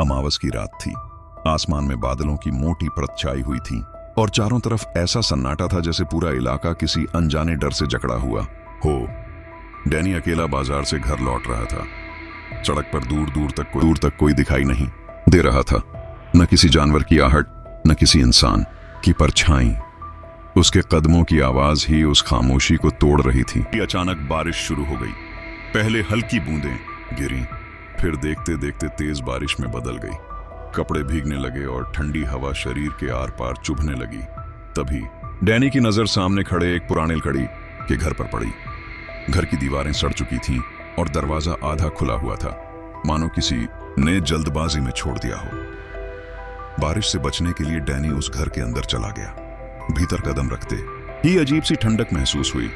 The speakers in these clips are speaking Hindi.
अमावस की रात थी। आसमान में बादलों की मोटी परत छाई हुई थी और चारों तरफ ऐसा सन्नाटा था जैसे पूरा इलाका किसी अनजाने डर से जकड़ा हुआ हो। डैनी अकेला बाजार से घर लौट रहा था। सड़क पर दूर तक कोई दिखाई नहीं दे रहा था, न किसी जानवर की आहट, न किसी इंसान की परछाई। उसके कदमों की आवाज ही उस खामोशी को तोड़ रही थी। अचानक बारिश शुरू हो गई। पहले हल्की बूंदें गिरी, फिर देखते देखते तेज बारिश में बदल गई। कपड़े भीगने लगे और ठंडी हवा शरीर के आर पार चुभने लगी। तभी डैनी की नजर सामने खड़े एक पुराने लकड़ी के घर पर पड़ी। घर की दीवारें सड़ चुकी थीं और दरवाजा आधा खुला हुआ था, मानो किसी ने जल्दबाजी में छोड़ दिया हो। बारिश से बचने के लिए डैनी उस घर के अंदर चला गया। भीतर कदम रखते ही अजीब सी ठंडक महसूस हुई।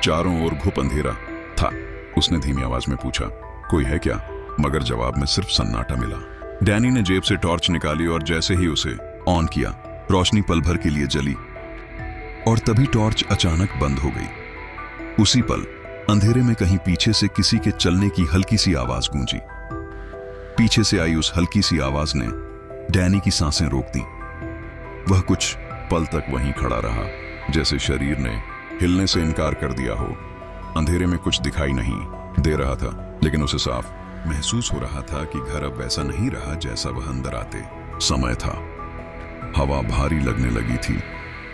चारों ओर घुप अंधेरा था। उसने धीमी आवाज में पूछा, कोई है क्या? मगर जवाब में सिर्फ सन्नाटा मिला। डैनी ने जेब से टॉर्च निकाली और जैसे ही उसे ऑन किया, रोशनी पल भर के लिए जली और तभी टॉर्च अचानक बंद हो गई। उसी पल अंधेरे में कहीं पीछे से किसी के चलने की हल्की सी आवाज गूंजी। पीछे से आई उस हल्की सी आवाज ने डैनी की सांसें रोक दी। वह कुछ पल तक वहीं खड़ा रहा, जैसे शरीर ने हिलने से इनकार कर दिया हो। अंधेरे में कुछ दिखाई नहीं दे रहा था, लेकिन उसे साफ महसूस हो रहा था कि घर अब वैसा नहीं रहा जैसा वह अंदर आते समय था। हवा भारी लगने लगी थी,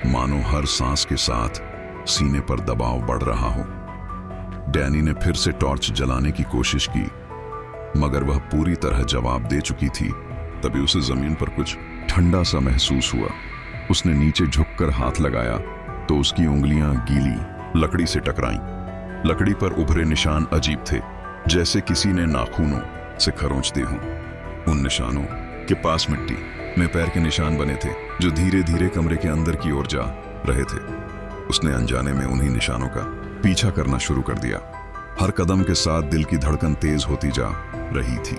मानो हर सांस के साथ सीने पर दबाव बढ़ रहा हो। डैनी ने फिर से टॉर्च जलाने की कोशिश की, मगर वह पूरी तरह जवाब दे चुकी थी। तभी उसे जमीन पर कुछ ठंडा सा महसूस हुआ। उसने नीचे झुककर हाथ लगाया तो उसकी उंगलियां गीली लकड़ी से टकराईं। लकड़ी पर उभरे निशान अजीब थे, जैसे किसी ने नाखूनों से खरोंच दिए हों। उन निशानों के पास मिट्टी में पैर के निशान बने थे, जो धीरे धीरे कमरे के अंदर की ओर जा रहे थे। उसने अनजाने में उन्हीं निशानों का पीछा करना शुरू कर दिया। हर कदम के साथ दिल की धड़कन तेज होती जा रही थी।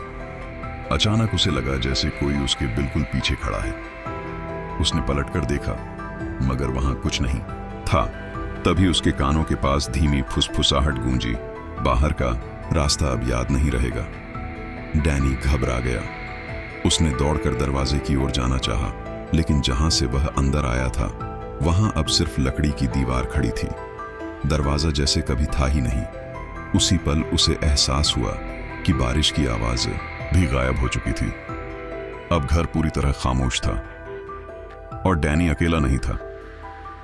अचानक उसे लगा जैसे कोई उसके बिल्कुल पीछे खड़ा है। उसने पलटकर देखा, मगर वहां कुछ नहीं था। तभी उसके कानों के पास धीमी फुसफुसाहट गूंजी, बाहर का रास्ता अब याद नहीं रहेगा। डैनी घबरा गया। उसने दौड़कर दरवाजे की ओर जाना चाहा, लेकिन जहां से वह अंदर आया था वहां अब सिर्फ लकड़ी की दीवार खड़ी थी। दरवाजा जैसे कभी था ही नहीं। उसी पल उसे एहसास हुआ कि बारिश की आवाज भी गायब हो चुकी थी। अब घर पूरी तरह खामोश था और डैनी अकेला नहीं था।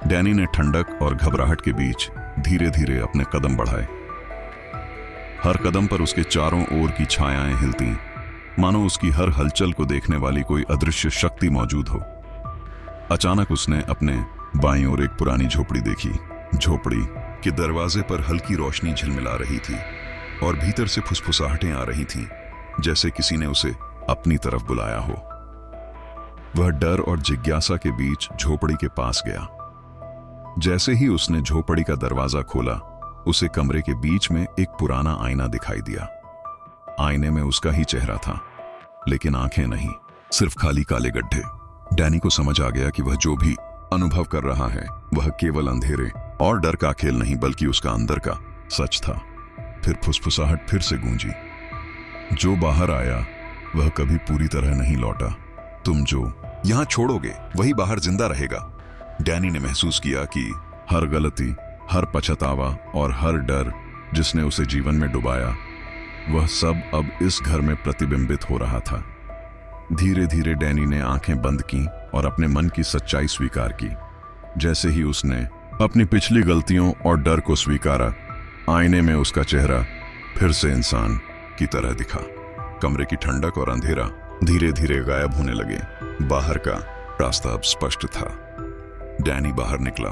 डैनी ने ठंडक और घबराहट के बीच धीरे धीरे अपने कदम बढ़ाए। हर कदम पर उसके चारों ओर की छायाएं हिलती, मानो उसकी हर हलचल को देखने वाली कोई अदृश्य शक्ति मौजूद हो। अचानक उसने अपने बाईं ओर एक पुरानी झोपड़ी देखी। झोपड़ी के दरवाजे पर हल्की रोशनी झिलमिला रही थी और भीतर से फुसफुसाहटें आ रही थीं, जैसे किसी ने उसे अपनी तरफ बुलाया हो। वह डर और जिज्ञासा के बीच झोपड़ी के पास गया। जैसे ही उसने झोपड़ी का दरवाजा खोला, उसे कमरे के बीच में एक पुराना आईना दिखाई दिया। आईने में उसका ही चेहरा था, लेकिन आंखें नहीं, सिर्फ खाली काले गड्ढे। डैनी को समझ आ गया कि वह जो भी अनुभव कर रहा है वह केवल अंधेरे और डर का खेल नहीं, बल्कि उसका अंदर का सच था। फिर फुसफुसाहट फिर से गूंजी, जो बाहर आया वह कभी पूरी तरह नहीं लौटा। तुम जो यहां छोड़ोगे वही बाहर जिंदा रहेगा। डैनी ने महसूस किया कि हर गलती, हर पछतावा और हर डर जिसने उसे जीवन में डुबाया, वह सब अब इस घर में प्रतिबिंबित हो रहा था। धीरे धीरे डैनी ने आंखें बंद की और अपने मन की सच्चाई स्वीकार की। जैसे ही उसने अपनी पिछली गलतियों और डर को स्वीकारा, आईने में उसका चेहरा फिर से इंसान की तरह दिखा। कमरे की ठंडक और अंधेरा धीरे धीरे गायब होने लगे। बाहर का रास्ता अब स्पष्ट था। डैनी बाहर निकला।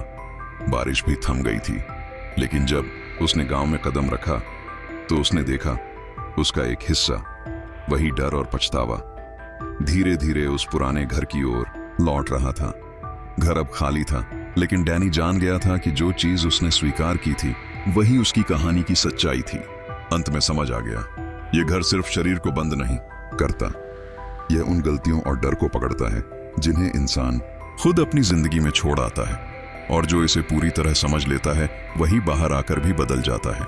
बारिश भी थम गई थी, लेकिन जब उसने गांव में कदम रखा तो उसने देखा उसका एक हिस्सा, वही डर और पछतावा, धीरे धीरे उस पुराने घर की ओर लौट रहा था। घर अब खाली था, लेकिन डैनी जान गया था कि जो चीज उसने स्वीकार की थी वही उसकी कहानी की सच्चाई थी। अंत में समझ आ गया, यह घर सिर्फ शरीर को बंद नहीं करता, यह उन गलतियों और डर को पकड़ता है जिन्हें इंसान खुद अपनी जिंदगी में छोड़ आता है, और जो इसे पूरी तरह समझ लेता है वही बाहर आकर भी बदल जाता है।